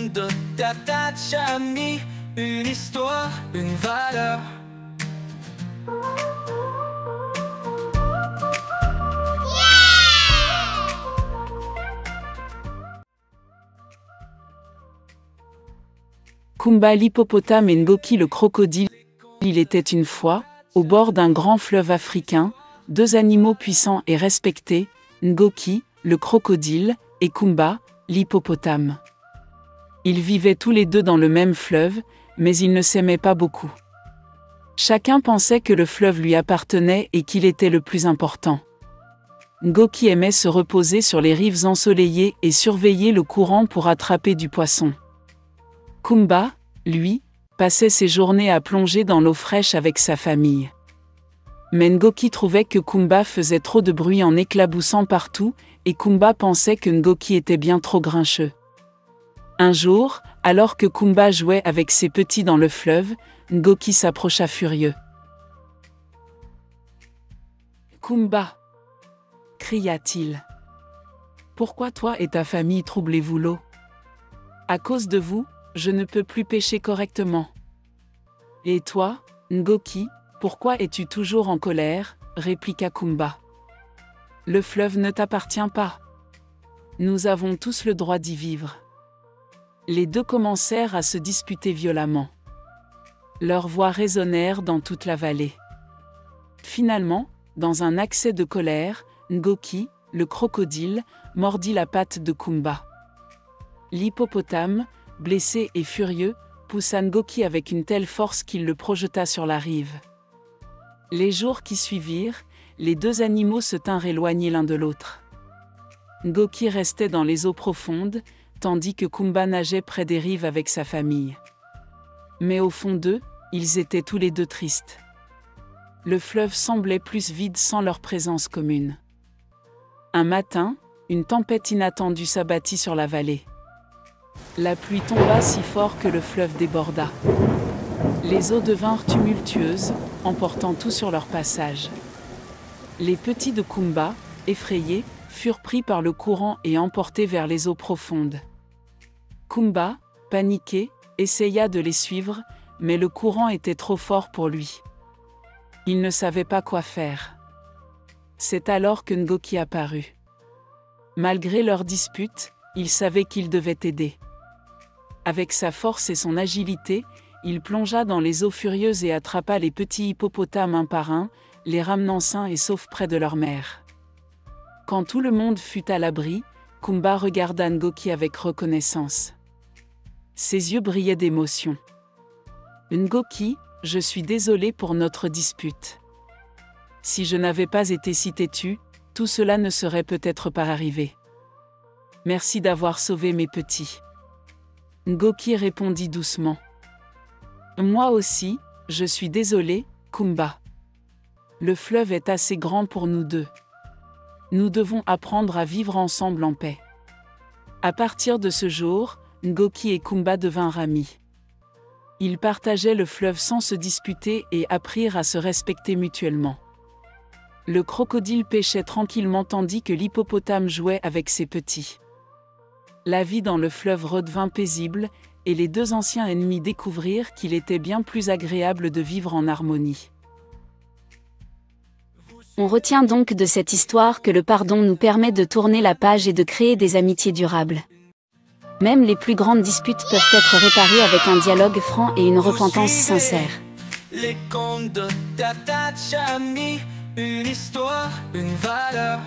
contes de Tatachami, une histoire, une valeur. Kumba l'hippopotame et Ngoki le crocodile. Il était une fois, au bord d'un grand fleuve africain, deux animaux puissants et respectés, Ngoki, le crocodile, et Kumba, l'hippopotame. Ils vivaient tous les deux dans le même fleuve, mais ils ne s'aimaient pas beaucoup. Chacun pensait que le fleuve lui appartenait et qu'il était le plus important. Ngoki aimait se reposer sur les rives ensoleillées et surveiller le courant pour attraper du poisson. Kumba, lui, passait ses journées à plonger dans l'eau fraîche avec sa famille. Mais Ngoki trouvait que Kumba faisait trop de bruit en éclaboussant partout, et Kumba pensait que Ngoki était bien trop grincheux. Un jour, alors que Kumba jouait avec ses petits dans le fleuve, Ngoki s'approcha furieux. « Kumba !» cria-t-il. « Pourquoi toi et ta famille troublez-vous l'eau? À cause de vous, je ne peux plus pêcher correctement. Et toi, Ngoki, pourquoi es-tu toujours en colère? Répliqua Kumba. Le fleuve ne t'appartient pas. Nous avons tous le droit d'y vivre. Les deux commencèrent à se disputer violemment. Leurs voix résonnèrent dans toute la vallée. Finalement, dans un accès de colère, Ngoki, le crocodile, mordit la patte de Kumba. L'hippopotame, blessé et furieux, poussa Ngoki avec une telle force qu'il le projeta sur la rive. Les jours qui suivirent, les deux animaux se tinrent éloignés l'un de l'autre. Ngoki restait dans les eaux profondes, tandis que Kumba nageait près des rives avec sa famille. Mais au fond d'eux, ils étaient tous les deux tristes. Le fleuve semblait plus vide sans leur présence commune. Un matin, une tempête inattendue s'abattit sur la vallée. La pluie tomba si fort que le fleuve déborda. Les eaux devinrent tumultueuses, emportant tout sur leur passage. Les petits de Kumba, effrayés, furent pris par le courant et emportés vers les eaux profondes. Kumba, paniqué, essaya de les suivre, mais le courant était trop fort pour lui. Il ne savait pas quoi faire. C'est alors que Ngoki apparut. Malgré leur dispute, il savait qu'il devait aider. Avec sa force et son agilité, il plongea dans les eaux furieuses et attrapa les petits hippopotames un par un, les ramenant sains et saufs près de leur mère. Quand tout le monde fut à l'abri, Kumba regarda Ngoki avec reconnaissance. Ses yeux brillaient d'émotion. « Ngoki, je suis désolé pour notre dispute. Si je n'avais pas été si têtu, tout cela ne serait peut-être pas arrivé. Merci d'avoir sauvé mes petits. » Ngoki répondit doucement. « Moi aussi, je suis désolé, Kumba. Le fleuve est assez grand pour nous deux. Nous devons apprendre à vivre ensemble en paix. » À partir de ce jour, Ngoki et Kumba devinrent amis. Ils partageaient le fleuve sans se disputer et apprirent à se respecter mutuellement. Le crocodile pêchait tranquillement tandis que l'hippopotame jouait avec ses petits. La vie dans le fleuve redevint paisible, et les deux anciens ennemis découvrirent qu'il était bien plus agréable de vivre en harmonie. On retient donc de cette histoire que le pardon nous permet de tourner la page et de créer des amitiés durables. Même les plus grandes disputes peuvent être réparées avec un dialogue franc et une repentance sincère. Les contes de Tatachami, une histoire, une valeur.